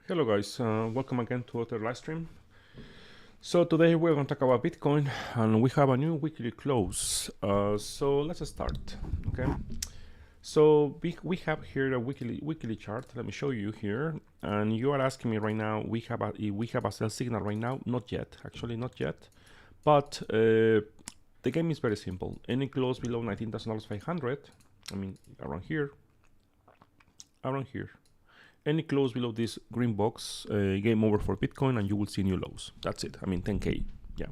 Hello guys, welcome again to other live stream. So today we're going to talk about Bitcoin and we have a new weekly close. So let's start, okay? So we have here a weekly chart. Let me show you here. And you are asking me right now, we have a sell signal right now? Not yet, actually not yet. But the game is very simple. Any close below $19,500, I mean around here, any close below this green box, game over for Bitcoin, and you will see new lows. That's it. I mean, 10K. Yeah.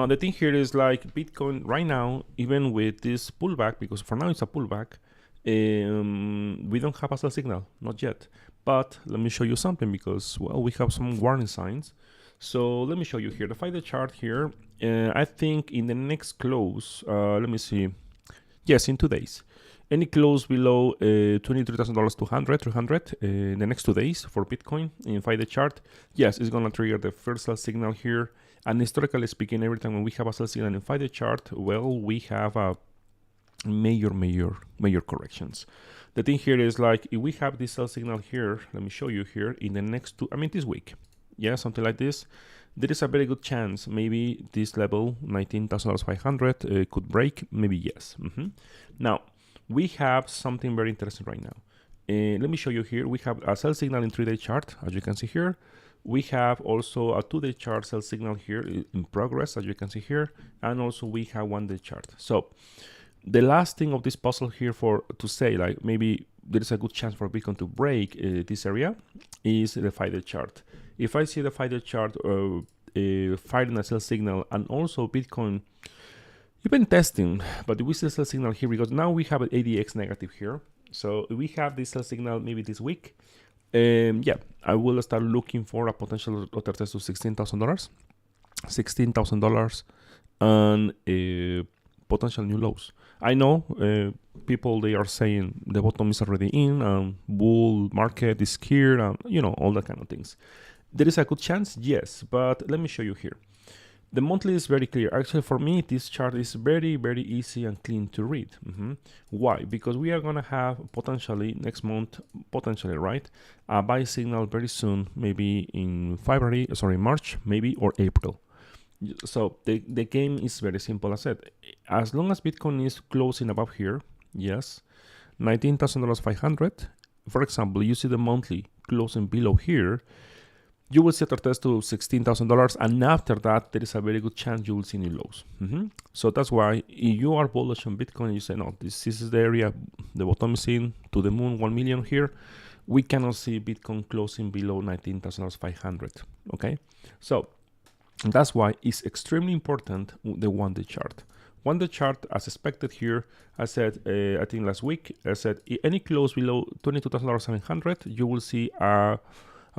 The thing here is like Bitcoin right now, even with this pullback, because for now it's a pullback, we don't have a sell signal, not yet. But let me show you something because, well, we have some warning signs. So let me show you here the 5-day chart here. I think in the next close, let me see. Yes, in 2 days. Any close below $23,000 to 300 in the next 2 days for Bitcoin in 5-day chart, yes, it's going to trigger the first sell signal here. And historically speaking, every time when we have a sell signal in 5-day chart, well, we have a major corrections. The thing here is like, if we have this sell signal here, let me show you here in the next this week, yeah, something like this, there is a very good chance maybe this level, $19,500, could break, maybe yes. Now, we have something very interesting right now. Let me show you here. We have a sell signal in 3-day chart, as you can see here. We have also a 2-day chart sell signal here in progress, as you can see here. And also we have 1-day chart. So the last thing of this puzzle here to say, like maybe there is a good chance for Bitcoin to break this area is the 5-day chart. If I see the 5-day chart firing a sell signal and also Bitcoin even testing, but we see a sell signal here because now we have an ADX negative here. So we have this sell signal maybe this week. Yeah, I will start looking for a potential other test to $16,000, $16,000, and potential new lows. I know people, they are saying the bottom is already in, bull market is here, and all that kind of things. There is a good chance, yes, but let me show you here. The monthly is very clear. Actually, for me, this chart is very easy and clean to read. Why? Because we are going to have potentially next month, right, a buy signal very soon, maybe in March, maybe, or April. So the game is very simple. As I said, as long as Bitcoin is closing above here, yes, $19,500. For example, you see the monthly closing below here, you will see a test to $16,000, and after that, there is a very good chance you will see new lows. So that's why if you are bullish on Bitcoin, you say, no, this is the area, the bottom is in, to the moon, 1 million here. We cannot see Bitcoin closing below $19,500, okay? So that's why it's extremely important, the 1-day chart. 1-day chart, as expected here, I said, I think last week, I said, any close below $22,700, you will see a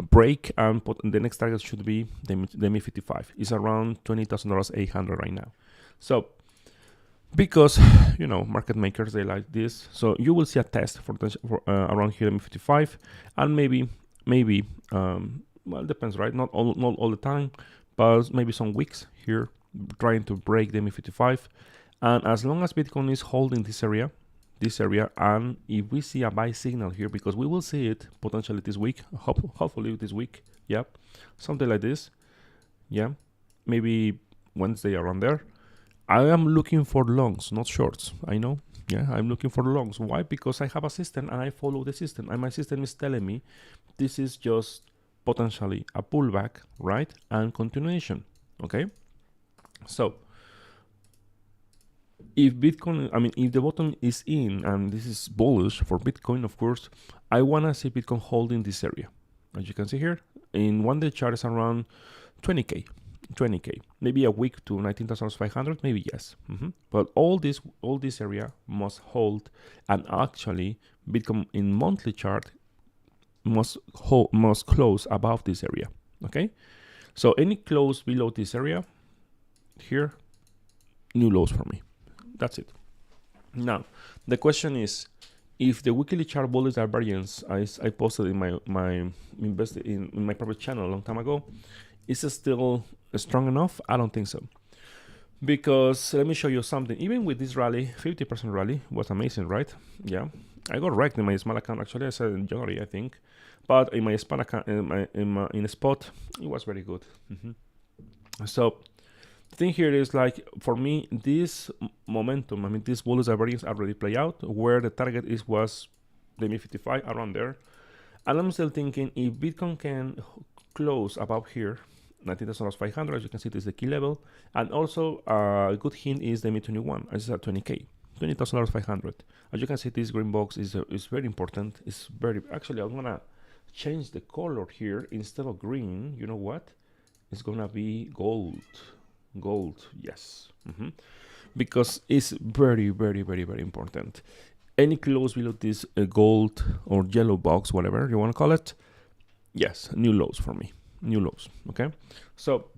break, and the next target should be the ME55. It's around $20,800 right now. So because market makers, they like this, so you will see a test for around here ME55, and maybe well, it depends, right? Not all the time, but maybe some weeks here trying to break the ME55. And as long as Bitcoin is holding this area, and if we see a buy signal here, because we will see it potentially this week, hopefully this week, yeah, something like this, yeah, maybe Wednesday around there, I am looking for longs, not shorts. I know, yeah, I'm looking for longs. Why? Because I have a system and I follow the system, and my system is telling me this is just potentially a pullback, right, and continuation. Okay, so if Bitcoin, if the bottom is in, and this is bullish for Bitcoin, of course, I want to see Bitcoin holding this area. As you can see here, in 1-day chart is around 20K. Maybe a week to 19,500, maybe yes. But all this area must hold, and actually Bitcoin in monthly chart must close above this area. Okay, so any close below this area here, new lows for me. That's it. Now, the question is, if the weekly chart bullish divergence I posted in my private channel a long time ago, is it still strong enough? I don't think so. Because let me show you something. Even with this rally, 50% rally was amazing, right? Yeah, I got wrecked in my small account. Actually, I said in January, I think, but in my spot account, in a spot, it was very good. So the thing here is like, for me, this momentum, I mean, these bullish variance already play out, where the target was the MA55 around there. And I'm still thinking if Bitcoin can close above here, 19,500, as you can see, this is the key level. And also a good hint is the MA21, this is at 20K, 20,500. As you can see, this green box is very important. It's very, actually, I'm gonna change the color here. Instead of green, you know what? It's gonna be gold. Gold, yes. Because it's very, very, very, very important. Any close below this gold or yellow box, whatever you want to call it, yes, new lows for me, new lows. Okay, so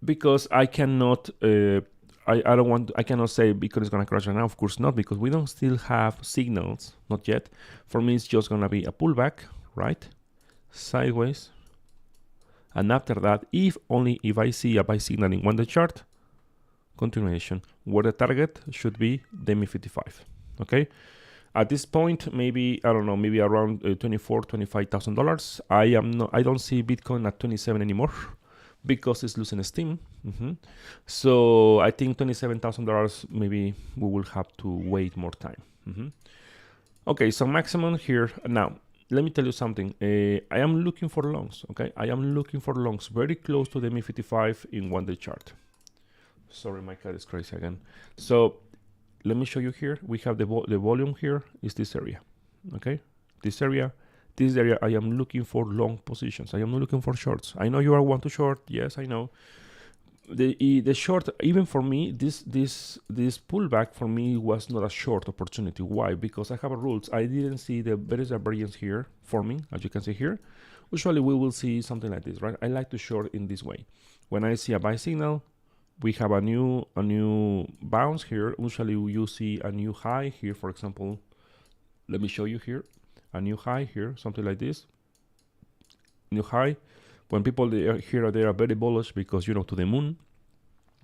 because I cannot, I cannot say because it's gonna crash right now. Of course not, because we don't still have signals, not yet. For me, it's just gonna be a pullback, right, sideways, and after that, only if I see a buy signal in 1-day chart, continuation, where the target should be the MA55. Okay, at this point, maybe I don't know, maybe around $24,000-$25,000. I don't see Bitcoin at 27 anymore because it's losing steam. So I think $27,000. Maybe we will have to wait more time. Okay, so maximum here now. Let me tell you something. I am looking for longs. Okay, I am looking for longs very close to the MA55 in 1-day chart. Sorry, my cat is crazy again. So let me show you here. We have the volume here is this area. Okay, this area I am looking for long positions. I am not looking for shorts. I know you are want to short. Yes, I know. The short, even for me, this pullback for me was not a short opportunity. Why? Because I have a rules. I didn't see the various variance here forming, as you can see here. Usually we will see something like this, right? I like to short in this way. When I see a buy signal, we have a new bounce here. Usually you see a new high here, for example. Let me show you here. A new high here, something like this. New high. When people they are very bullish because, you know, to the moon.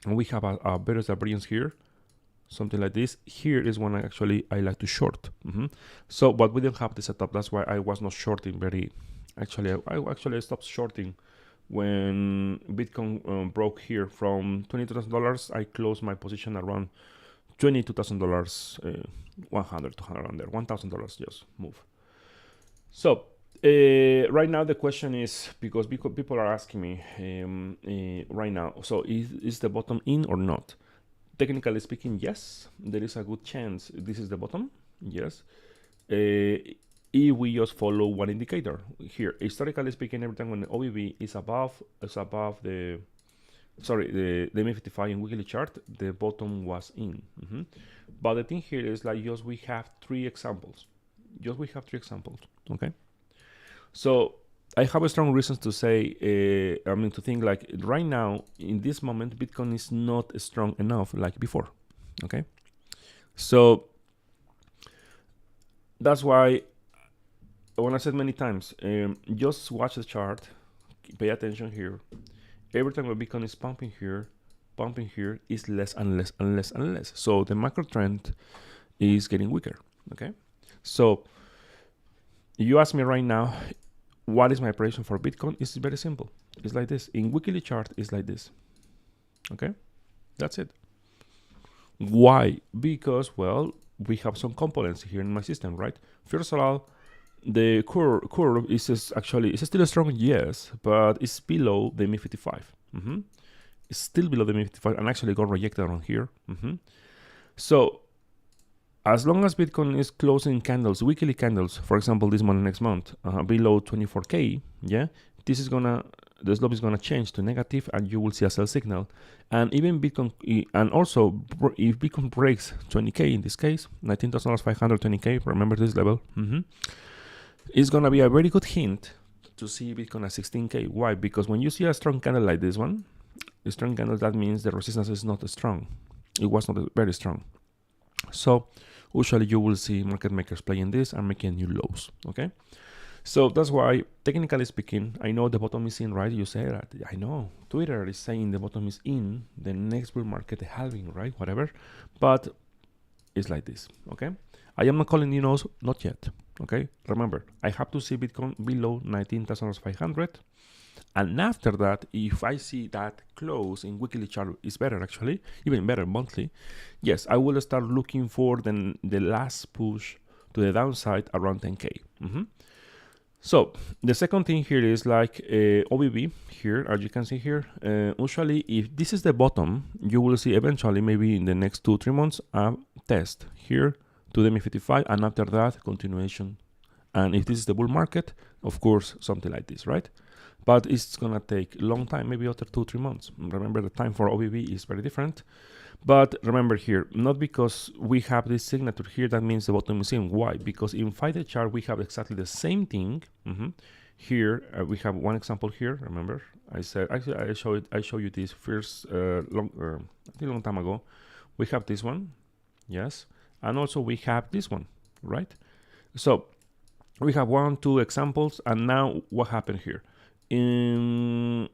And we have a better variance here, something like this. Here is when I like to short. So, but we didn't have the setup. That's why I was not shorting very. Actually, I stopped shorting when Bitcoin broke here from $22,000. I closed my position around $22,000, 100, 200 under $1,000 just move. So right now the question is, because people are asking me right now, so is the bottom in or not? Technically speaking, yes, there is a good chance this is the bottom. Yes, if we just follow one indicator here. Historically speaking, every time when the OBV is above the MA55 in weekly chart, the bottom was in. But the thing here is like we have three examples. Okay. So I have a strong reasons to say, to think like right now in this moment, Bitcoin is not strong enough like before. Okay. So that's why when I said many times, just watch the chart, pay attention here. Every time when Bitcoin is pumping here, is less and less and less and less. So the macro trend is getting weaker. Okay. So you ask me right now, what is my prediction for Bitcoin? It's very simple. It's like this. In weekly chart, it's like this. Okay, that's it. Why? Because, well, we have some components here in my system, right? First of all, the curve is still strong, yes, but it's below the MA55. It's still below the MA55 and actually got rejected on here. So as long as Bitcoin is closing candles, weekly candles, for example, this month, next month, below 24K, yeah, the slope is gonna change to negative, and you will see a sell signal. And even Bitcoin, and also if Bitcoin breaks 20K in this case, $19,520K, remember this level, it's gonna be a very good hint to see Bitcoin at 16K. Why? Because when you see a strong candle like this one, a strong candle, that means the resistance is not strong. It was not very strong. So usually you will see market makers playing this and making new lows. Okay, So that's why, technically speaking, I know the bottom is in, right? You say that. I know. Twitter is saying the bottom is in, the next bull market, the halving, right? Whatever. But it's like this, okay? I am not calling news, not yet, okay? Remember, I have to see Bitcoin below 19,500. And after that, if I see that close in weekly chart is better, actually, even better monthly, yes, I will start looking for the last push to the downside around 10K. So the second thing here is like OBB here, as you can see here. Usually, if this is the bottom, you will see eventually, maybe in the next 2-3 months, a test here to the MA55, and after that, continuation. And if this is the bull market, of course, something like this, right? But it's gonna take a long time, maybe after 2-3 months. Remember, the time for OBB is very different. But remember here, not because we have this signature here, that means the bottom is in. Why? Because in FIDE chart, we have exactly the same thing. Here, we have one example here. Remember, I said, actually, I showed you this first I think a long time ago. We have this one, yes. And also we have this one, right? So we have 1-2 examples. And now what happened here? In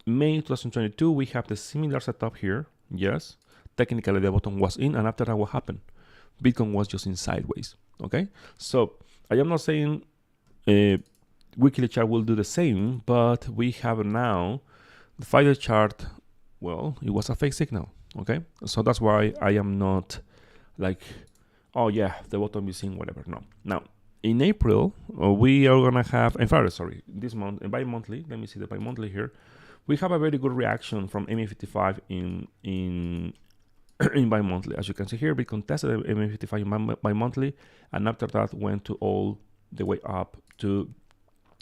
May 2022, we have the similar setup here, yes. Technically, the bottom was in, and after that, what happened? Bitcoin was just in sideways, okay? So I am not saying weekly chart will do the same, but we have now the FIDE chart. Well, it was a fake signal, okay? So that's why I am not like, oh yeah, the bottom is in, whatever. No. Now, in April, we are gonna have, in fact, sorry, this month, bi-monthly, let me see the bi-monthly here. We have a very good reaction from MA55 in bi-monthly. As you can see here, we contested MA55 in bi-monthly, and after that went to all the way up to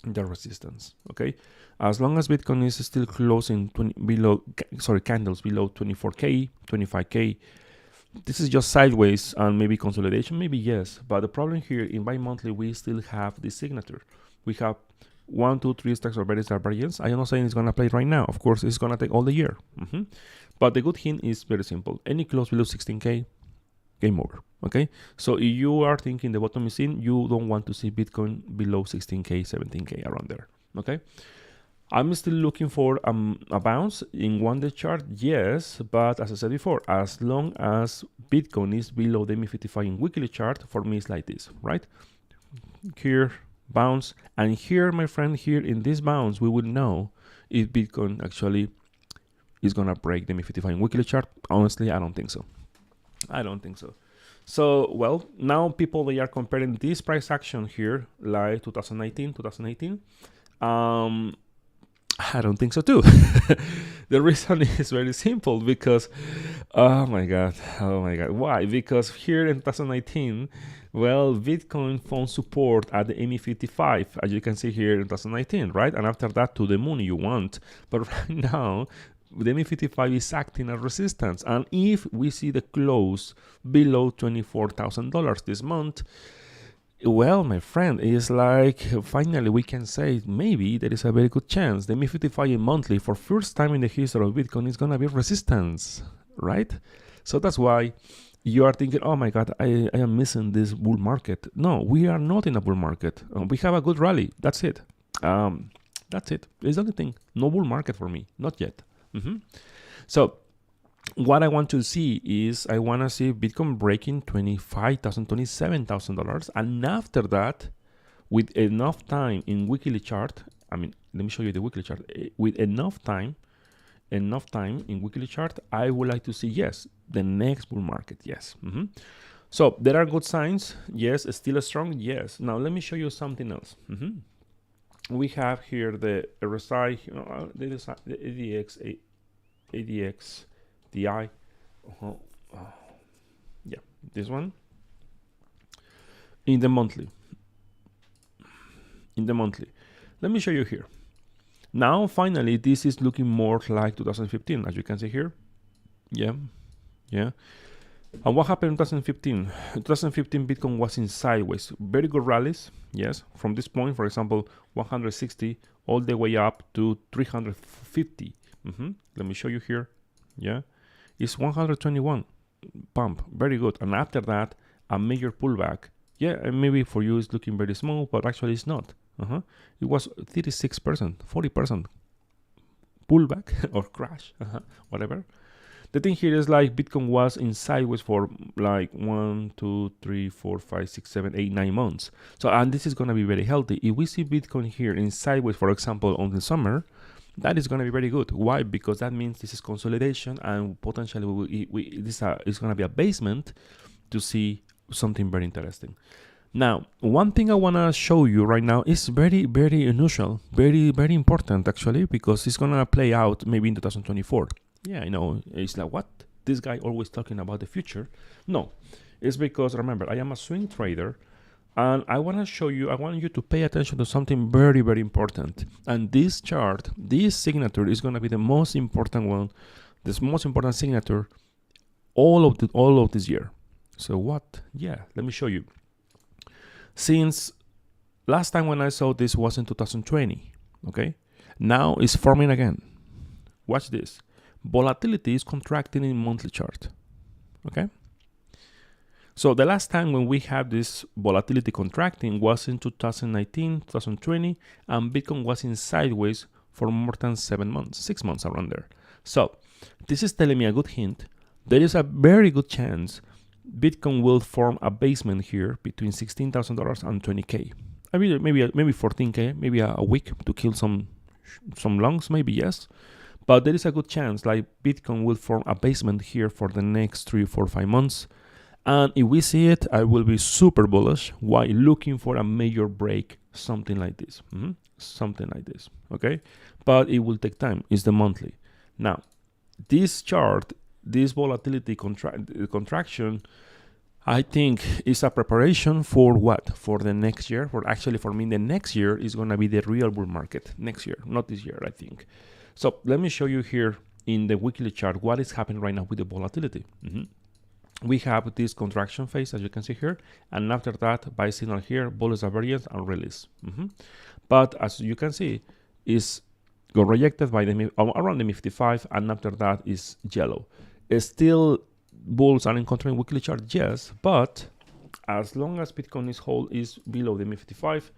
the resistance, okay? As long as Bitcoin is still closing candles below 24K, 25K, this is just sideways and maybe consolidation, maybe yes. But the problem here in bi-monthly, we still have this signature. We have 1, 2, 3 stacks of very star variance. I am not saying it's gonna play right now. Of course, it's gonna take all the year. But the good hint is very simple. Any close below 16K, game over, okay? So if you are thinking the bottom is in, you don't want to see Bitcoin below 16K, 17K, around there, okay? I'm still looking for a bounce in 1-day chart, yes, but as I said before, as long as Bitcoin is below the MA55 in weekly chart, for me it's like this, right? Here, bounce, and here, my friend, here in this bounce, we will know if Bitcoin actually is gonna break the MA55 in weekly chart. Honestly, I don't think so. I don't think so. So, well, now people, they are comparing this price action here, like 2018. I don't think so too. The reason is very simple, because, oh my God. Why? Because here in 2019, well, Bitcoin found support at the MA55, as you can see here in 2019, right? And after that, to the moon you want. But right now, the MA55 is acting as resistance. And if we see the close below $24,000 this month, well, my friend, it's like finally we can say maybe there is a very good chance the MA55 in monthly, for first time in the history of Bitcoin, is gonna be resistance, right? So that's why you are thinking, oh my God, I am missing this bull market. No, we are not in a bull market. We have a good rally. That's it. That's it. It's the only thing. No bull market for me, not yet. So what I want to see is, I want to see Bitcoin breaking $25,000, $27,000. And after that, with enough time in weekly chart, I mean, let me show you the weekly chart. With enough time in weekly chart, I would like to see, yes, the next bull market, yes. So there are good signs, yes. Still strong, yes. Now let me show you something else. We have here the RSI, the ADX, DI, yeah, this one. In the monthly, let me show you here. Now, finally, this is looking more like 2015, as you can see here. Yeah. And what happened in 2015? 2015, Bitcoin was in sideways. Very good rallies, yes. From this point, for example, 160 all the way up to 350. Let me show you here. Yeah, it's 121 pump, very good. And after that, a major pullback. Yeah, and maybe for you it's looking very small, but actually it's not. It was 36%, 40% pullback or crash, whatever. The thing here is like Bitcoin was in sideways for like 1, 2, 3, 4, 5, 6, 7, 8, 9 months. So, and this is going to be very healthy. If we see Bitcoin here in sideways, for example, on the summer, that is going to be very good. Why? Because that means this is consolidation, and potentially this is going to be a basement to see something very interesting. Now, one thing I want to show you right now is very, very unusual, very, very important actually, because it's going to play out maybe in 2024. Yeah, I know. It's like, what? This guy always talking about the future. No, it's because, remember, I am a swing trader, and I want to show you, I want you to pay attention to something very, very important. And this chart, this signature is going to be the most important one, this most important signature all of this year. So what? Yeah, let me show you. Since last time when I saw this was in 2020, okay? Now it's forming again. Watch this. Volatility is contracting in monthly chart, okay? So the last time when we had this volatility contracting was in 2019, 2020, and Bitcoin was in sideways for more than 7 months, 6 months around there. So this is telling me a good hint. There is a very good chance Bitcoin will form a basement here between $16,000 and 20K. I mean, maybe 14K, maybe a week to kill some longs, maybe, yes. But there is a good chance like Bitcoin will form a basement here for the next 3, 4, 5 months. And if we see it, I will be super bullish while looking for a major break, something like this. Something like this, okay? But it will take time. It's the monthly. Now, this chart, this volatility contraction, I think is a preparation for what? For the next year. For me, the next year is going to be the real bull market. Next year, not this year, I think. So let me show you here in the weekly chart what is happening right now with the volatility. We have this contraction phase, as you can see here, and after that, buy signal here, bullish variance, and release. But as you can see, is got rejected by the around the 55, and after that is yellow. Still, bulls are encontering weekly chart, yes, but as long as Bitcoin is below the 55,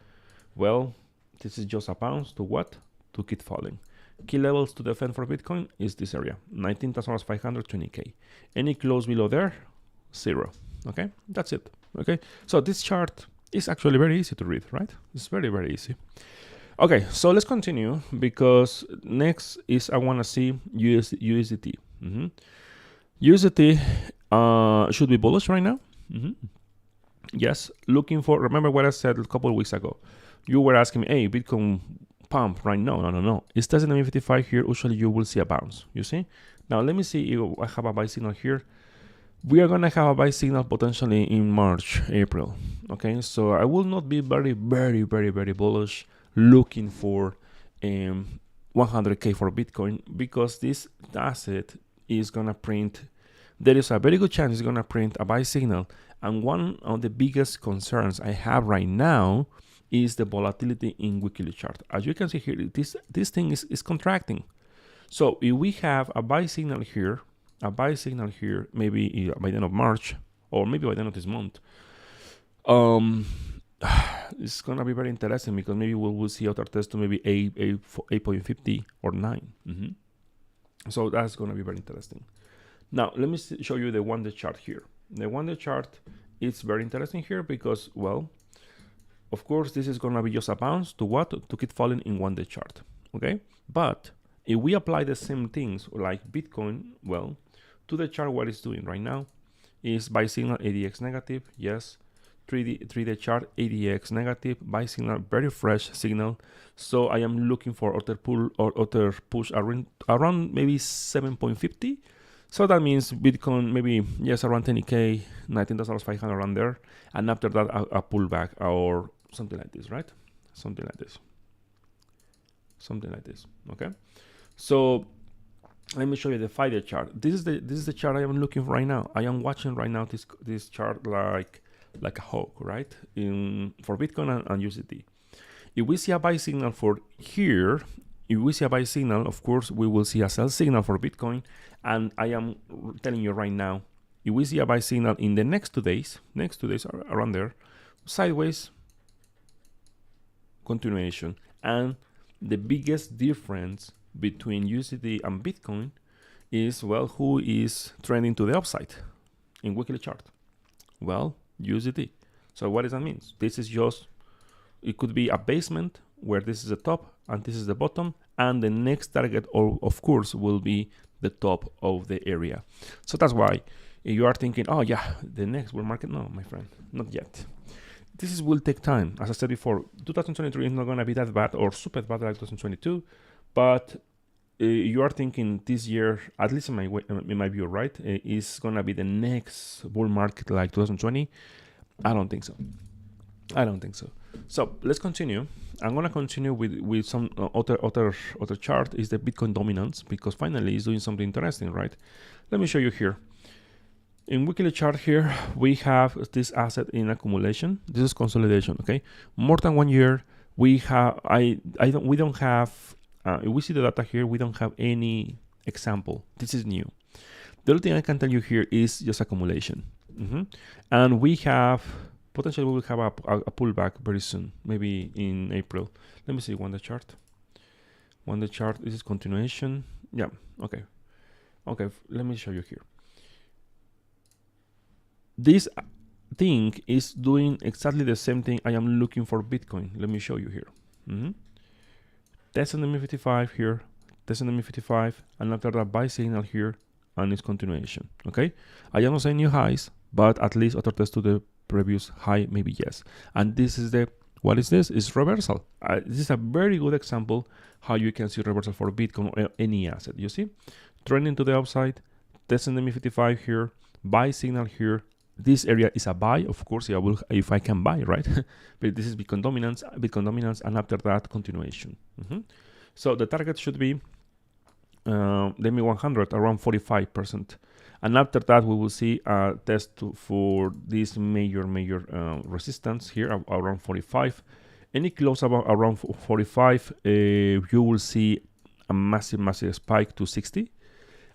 well, this is just a bounce to what? To keep falling. Key levels to defend for Bitcoin is this area, 19,500, 20K. Any close below there, 0. Okay, that's it. Okay, so this chart is actually very easy to read, right? It's very, very easy. Okay, so let's continue because next is I want to see USDT. USDT should be bullish right now. Yes, looking for, remember what I said a couple of weeks ago. You were asking me, hey, Bitcoin pump right now. No. It's testing the 55 here. Usually you will see a bounce, you see? Now let me see if I have a buy signal here. We are going to have a buy signal potentially in March, April. Okay, so I will not be very, very, very, very bullish looking for 100K for Bitcoin because this asset is going to print. There is a very good chance it's going to print a buy signal. And one of the biggest concerns I have right now is the volatility in weekly chart. As you can see here, this thing is contracting. So if we have a buy signal here, maybe by the end of March, or maybe by the end of this month, it's gonna be very interesting because maybe we'll see other test to maybe 8.50 or 9. So that's gonna be very interesting. Now let me show you the 1-day chart here. The 1-day chart is very interesting here because, well, of course, this is going to be just a bounce to what? To keep falling in 1-day chart, okay? But if we apply the same things like Bitcoin, well, to the chart, what it's doing right now is buy signal ADX negative, yes. 3-day chart ADX negative, buy signal, very fresh signal. So I am looking for other pull or other push around maybe 7.50. So that means Bitcoin maybe, yes, around 20K, 19,500 around there. And after that, a pullback or something like this, right? Something like this, okay? So let me show you the 5-day chart. This is the chart I am looking for right now. I am watching right now this chart like a hawk, right? For Bitcoin and USDT. If we see a buy signal for here, of course, we will see a sell signal for Bitcoin. And I am telling you right now, if we see a buy signal in the next 2 days, around there, sideways, continuation. And the biggest difference between USD and Bitcoin is, well, who is trending to the upside in weekly chart? Well, USD. So what does that mean? This is just, it could be a basement where this is the top and this is the bottom, and the next target, of course, will be the top of the area. So that's why you are thinking, oh yeah, the next bull market. No, my friend, not yet. This will take time. As I said before, 2023 is not going to be that bad or super bad like 2022, but you are thinking this year, at least in my view, right, is going to be the next bull market like 2020. I don't think so. I don't think so. So let's continue. I'm gonna continue with some other chart. Is the Bitcoin dominance, because finally it's doing something interesting, right? Let me show you here. In weekly chart here, we have this asset in accumulation. This is consolidation. Okay, more than 1 year. We have we don't have. If we see the data here, we don't have any example. This is new. The only thing I can tell you here is just accumulation, and we have. Potentially we will have a pullback very soon, maybe in April. Let me see one day chart. One day chart. This is continuation. Yeah. Okay. Okay. Let me show you here. This thing is doing exactly the same thing I am looking for Bitcoin. Let me show you here. Test on the MA55 here. Test on the MA55, and after that buy signal here, and its continuation. Okay. I am not saying new highs, but at least auto test to the previous high, maybe yes. And this is the, what is this? It's reversal. This is a very good example how you can see reversal for Bitcoin or any asset. You see, trending to the upside, testing the MA55 here, buy signal here. This area is a buy, of course. If I can buy, right? But this is Bitcoin dominance, and after that continuation. So the target should be the MA100 around 45%. And after that, we will see a test for this major resistance here around 45. Any close around 45, you will see a massive spike to 60.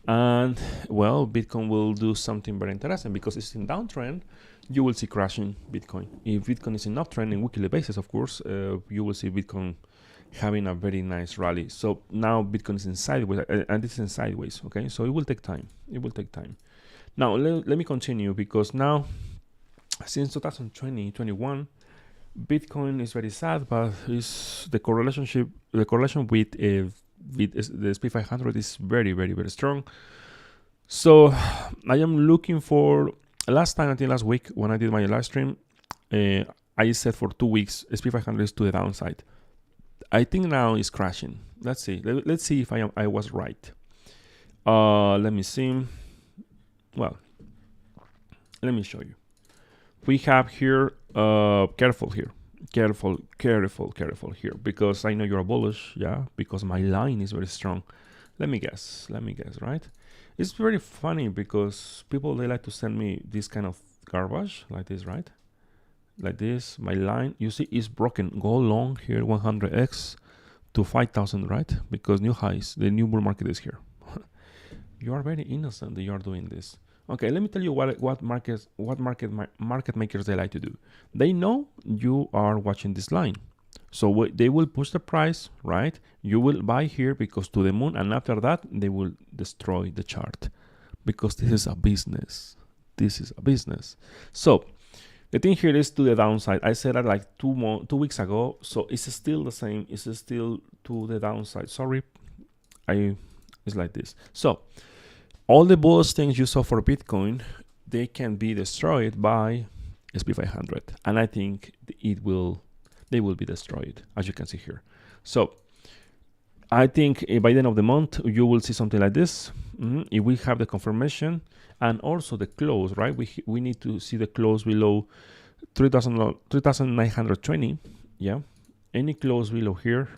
And well, Bitcoin will do something very interesting because it's in downtrend. You will see crashing Bitcoin. If Bitcoin is in uptrend in weekly basis, of course, you will see Bitcoin having a very nice rally. So now Bitcoin is in sideways, and this is in sideways. Okay, so it will take time. It will take time. Now let me continue, because now since 2020-21, Bitcoin is very sad, but is the correlation with the SP500 is very strong. So I am looking for, last week when I did my live stream, I said for 2 weeks SP500 is to the downside. I think now it's crashing. Let's see. Let's see if I was right. Let me see. Well, let me show you. We have here, careful here. Careful here, because I know you're bullish, yeah, because my line is very strong. Let me guess, right? It's very funny because people, they like to send me this kind of garbage like this, right? Like this, my line, you see, is broken. Go long here, 100x to 5,000, right? Because new highs, the new bull market is here. You are very innocent that you are doing this. Okay, let me tell you what market makers they like to do. They know you are watching this line, so they will push the price, right? You will buy here because to the moon, and after that they will destroy the chart, because this is a business. This is a business. So the thing here is to the downside. I said that like 2 weeks ago, so it's still the same. It's still to the downside. Sorry, it's like this. So all the bullish things you saw for Bitcoin, they can be destroyed by SP500, and I think they will be destroyed, as you can see here. So I think by the end of the month you will see something like this. If we have the confirmation and also the close, right? We need to see the close below 3,920. Yeah, any close below here,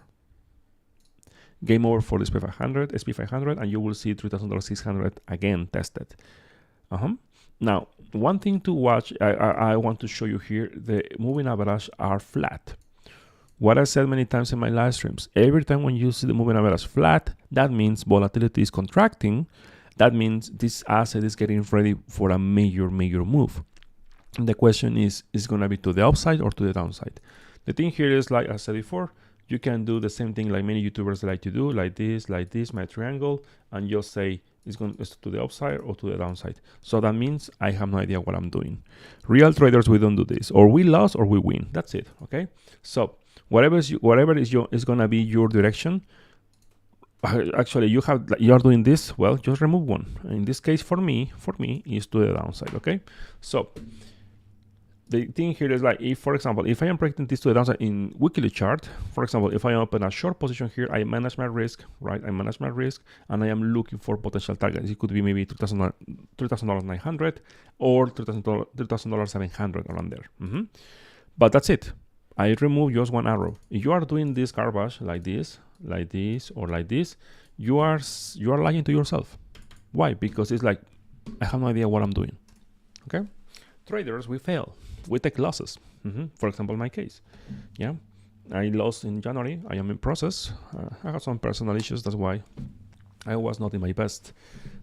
game over for the SP500, and you will see $3,600 again tested. Now, one thing to watch, I want to show you here, the moving average are flat. What I said many times in my live streams, every time when you see the moving average flat, that means volatility is contracting. That means this asset is getting ready for a major move. And the question is going to be to the upside or to the downside? The thing here is, like I said before, you can do the same thing like many YouTubers like to do, like this, my triangle, and just say it's going to the upside or to the downside. So that means I have no idea what I'm doing. Real traders, we don't do this. Or we lose or we win. That's it. Okay. So whatever is gonna be your direction. Actually, you're doing this. Well, just remove one. In this case, for me, is to the downside. Okay. So the thing here is, like, if, for example, if I am predicting this to the downside in weekly chart, for example, if I open a short position here, I manage my risk, right? I manage my risk, and I am looking for potential targets. It could be maybe $3,900 or $3,700 around there. But that's it. I remove just one arrow. If you are doing this garbage like this, or like this, you are lying to yourself. Why? Because it's like, I have no idea what I'm doing. Okay. Traders, we fail. We take losses. For example, in my case, yeah, I lost in January. I am in process. I have some personal issues. That's why I was not in my best.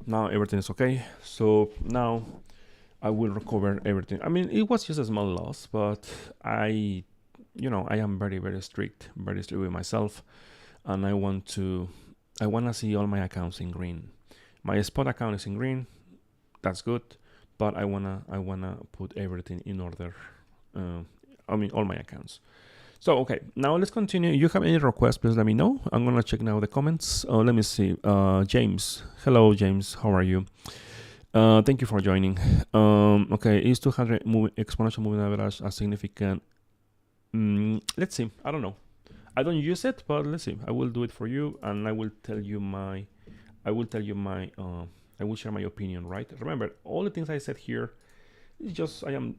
Now everything is okay. So now I will recover everything. I mean, it was just a small loss, but I am very, very strict with myself, and I want to see all my accounts in green. My spot account is in green. That's good. But I wanna put everything in order. I mean, all my accounts. So okay, now let's continue. You have any requests? Please let me know. I'm gonna check now the comments. Let me see. James, hello James, how are you? Thank you for joining. Okay, is 200 exponential moving average a significant? Let's see. I don't know. I don't use it, but let's see. I will do it for you, and I will tell you my. I will share my opinion, right? Remember, all the things I said here is just I am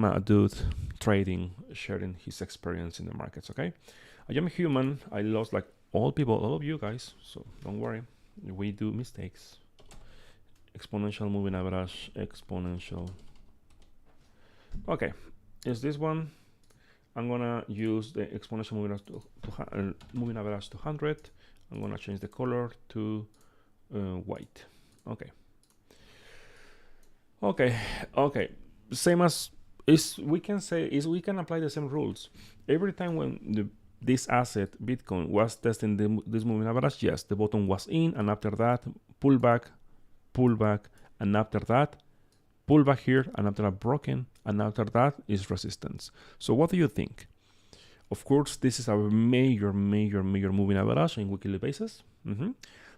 a dude trading, sharing his experience in the markets. Okay, I am human. I lost like all people, all of you guys. So don't worry, we do mistakes. Exponential moving average, exponential. Okay, is this one? I'm gonna use the exponential moving average to 100. I'm gonna change the color to white. Okay. Same as we can apply the same rules every time when this asset Bitcoin was testing this moving average. Yes, the bottom was in, and after that pullback, and after that pullback here, and after that broken, and after that is resistance. So what do you think? Of course, this is a major moving average on weekly basis.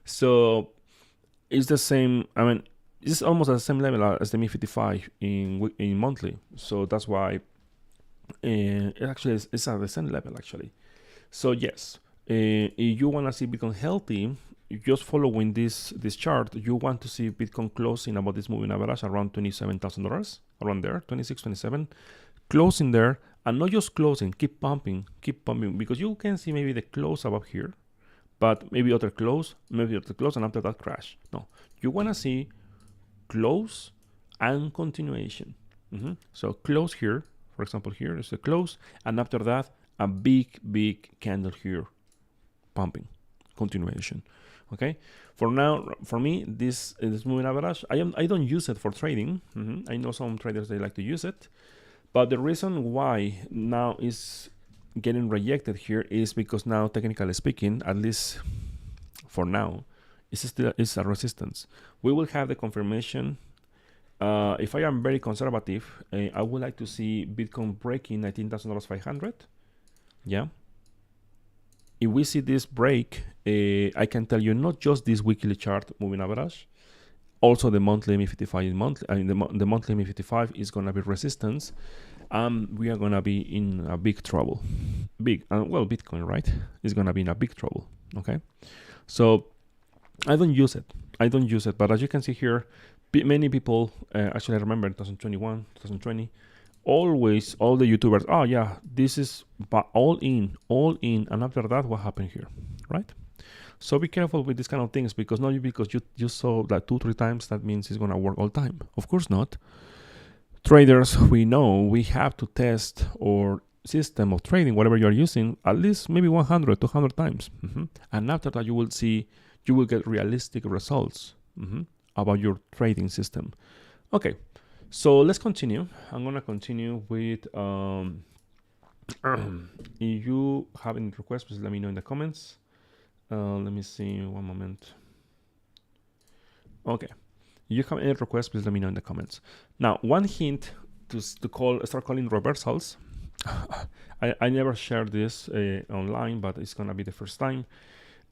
So it's the same. I mean, it's almost at the same level as the MI55 in monthly. So that's why it actually it's at the same level actually. So yes, if you want to see Bitcoin healthy, just following this chart, you want to see Bitcoin closing about this moving average around $27,000, around there, 26, 27, closing there, and not just closing, keep pumping, because you can see maybe the close above here, but maybe other close, and after that crash. No, you want to see close and continuation. So close here, for example, here is the close, and after that a big candle here, pumping, continuation. Okay, for now, for me, this moving average, I don't use it for trading. I know some traders, they like to use it, but the reason why now is getting rejected here is because now, technically speaking, at least for now, it's a resistance. We will have the confirmation. If I am very conservative, I would like to see Bitcoin breaking $19,500. Yeah. If we see this break, I can tell you not just this weekly chart moving average, also the monthly MI55 the monthly MI55 is gonna be resistance. We are gonna be in a big trouble. Well, Bitcoin, right, is gonna be in a big trouble. Okay, so I don't use it, but as you can see here, many people actually, I remember 2021, 2020, always all the YouTubers, oh yeah, this is all in, and after that, what happened here, right? So be careful with these kind of things, because not because you saw that 2-3 times, that means it's gonna work all time. Of course not. Traders, we know we have to test our system of trading, whatever you're using, at least maybe 100, 200 times. And after that, you will get realistic results about your trading system. Okay, so let's continue. I'm gonna continue with If you have any requests, please let me know in the comments. Let me see, one moment. Okay, if you have any requests, please let me know in the comments. Now, one hint to start calling reversals. I never shared this online, but it's gonna be the first time.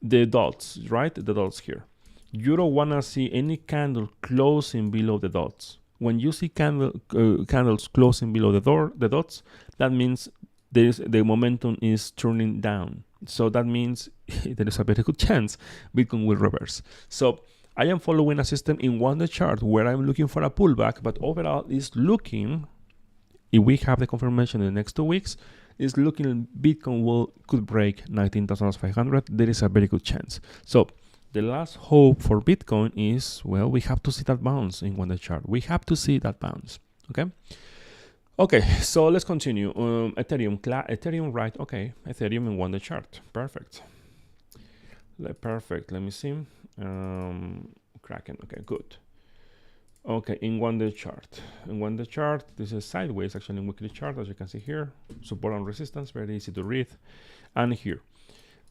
The dots, right? The dots here. You don't wanna see any candle closing below the dots. When you see candles closing below the dots, that means the momentum is turning down. So that means there is a very good chance Bitcoin will reverse. So I am following a system in one day chart where I'm looking for a pullback, but overall is looking, if we have the confirmation in the next 2 weeks, is looking Bitcoin could break 19,500. There is a very good chance. So the last hope for Bitcoin is, well, we have to see that bounce in one day chart. We have to see that bounce. Okay, so let's continue. Ethereum, right? Okay, Ethereum in one day chart. Perfect. Let me see. Kraken. Okay, good. Okay, in one day chart. This is sideways, actually, in weekly chart, as you can see here. Support and resistance, very easy to read. And here,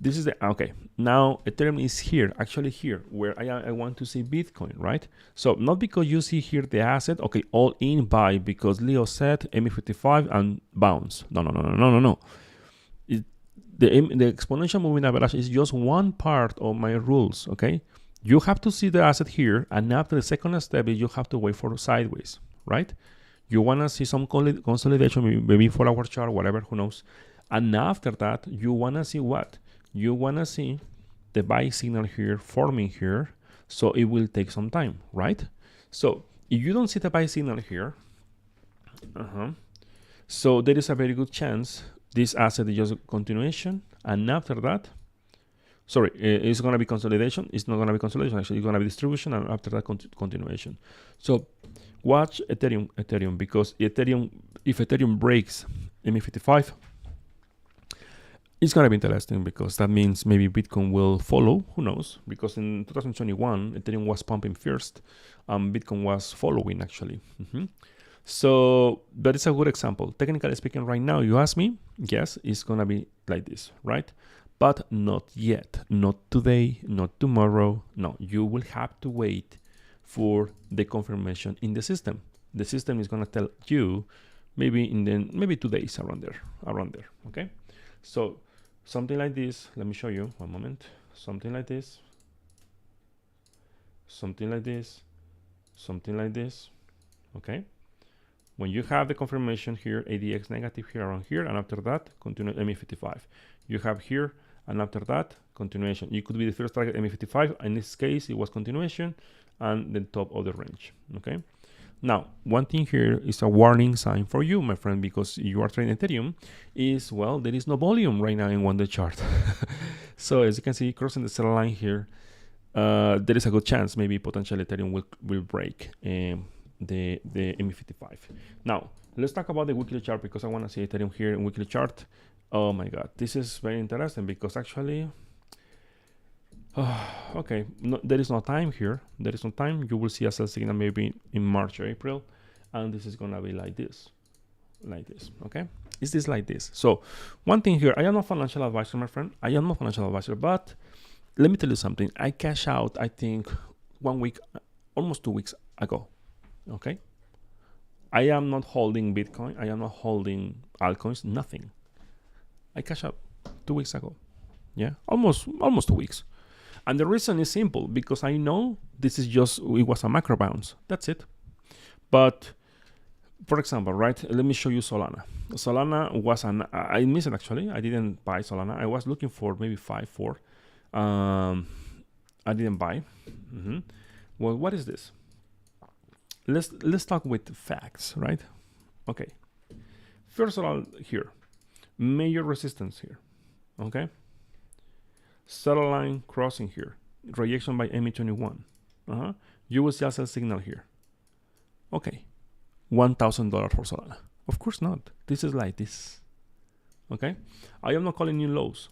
this is the, okay, now Ethereum is here, actually here, where I want to see Bitcoin, right? So not because you see here the asset, okay, all in buy, because Leo said MA55 and bounce. No. The exponential moving average is just one part of my rules, okay? You have to see the asset here, and after the second step is you have to wait for sideways, right? You want to see some consolidation, maybe 4 hour chart, whatever, who knows. And after that, you want to see what? You want to see the buy signal here forming here, so it will take some time, right? So if you don't see the buy signal here, so there is a very good chance this asset is just a continuation, and after that, sorry, it's going to be consolidation. It's not going to be consolidation, actually. It's going to be distribution, and after that, continuation. So watch Ethereum, because if Ethereum breaks MA55, it's going to be interesting, because that means maybe Bitcoin will follow. Who knows? Because in 2021, Ethereum was pumping first, Bitcoin was following, actually. So that is a good example. Technically speaking, right now, you ask me, yes, it's going to be like this, right? But not yet, not today, not tomorrow. No, you will have to wait for the confirmation in the system. The system is going to tell you maybe 2 days around there. Okay, so something like this. Let me show you. One moment. Something like this. Something like this. Something like this. Okay. When you have the confirmation here, ADX negative here around here, and after that, continue MA55. You have here, and after that, continuation. It could be the first target MA55. In this case, it was continuation and the top of the range. Okay. Now, one thing here is a warning sign for you, my friend, because you are trading Ethereum, is, well, there is no volume right now in one day chart. So as you can see, crossing the center line here, there is a good chance maybe potentially Ethereum will break the MA55. Now, let's talk about the weekly chart, because I want to see Ethereum here in weekly chart. Oh my God, this is very interesting, because actually, okay, there is no time here. There is no time. You will see a sell signal maybe in March or April, and this is gonna be like this, okay? Is this like this? So one thing here, I am not a financial advisor, my friend. I am not a financial advisor, but let me tell you something. I cash out, I think, 1 week, almost 2 weeks ago, okay? I am not holding Bitcoin. I am not holding altcoins, nothing. I cash out 2 weeks ago. Yeah, almost 2 weeks. And the reason is simple, because I know this is just, it was a macro bounce. That's it. But for example, right, let me show you Solana. Solana was I missed it actually. I didn't buy Solana. I was looking for maybe 5-4. I didn't buy. Well, what is this? Let's talk with facts, right? Okay. First of all, here, major resistance here. Okay. Settle line crossing here, rejection by MA21. You will see a sell signal here. Okay, $1,000 for Solana. Of course not. This is like this. Okay, I am not calling new lows.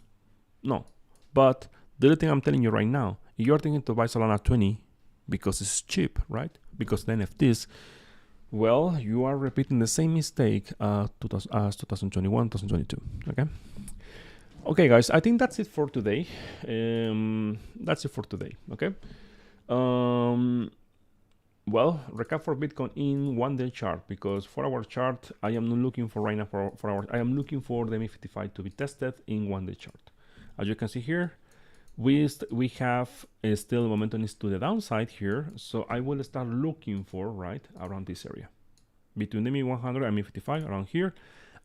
No, but the other thing I'm telling you right now, if you're thinking to buy Solana 20 because it's cheap, right? Because the NFTs, Well, you are repeating the same mistake as 2021, 2022. Okay. Okay, guys, I think that's it for today. That's it for today. Okay. Well, recap for Bitcoin in 1-day chart, because for our chart, I am not looking for right now for our. I am looking for the MA55 to be tested in 1-day chart. As you can see here, we have still momentum is to the downside here, so I will start looking for right around this area between the MA100 and MA55 around here.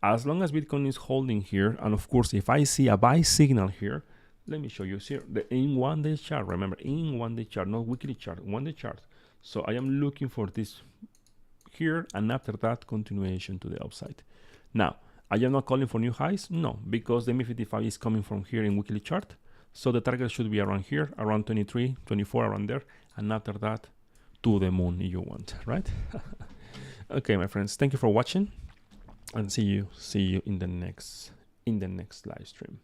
As long as Bitcoin is holding here, and of course, if I see a buy signal here, let me show you here in 1-day chart. Remember, in 1-day chart, not weekly chart, 1-day chart. So I am looking for this here, and after that, continuation to the upside. Now, I am not calling for new highs, no, because the MA55 is coming from here in weekly chart. So the target should be around here, around 23, 24, around there, and after that, to the moon if you want, right? Okay, my friends, thank you for watching, and see you in the next live stream.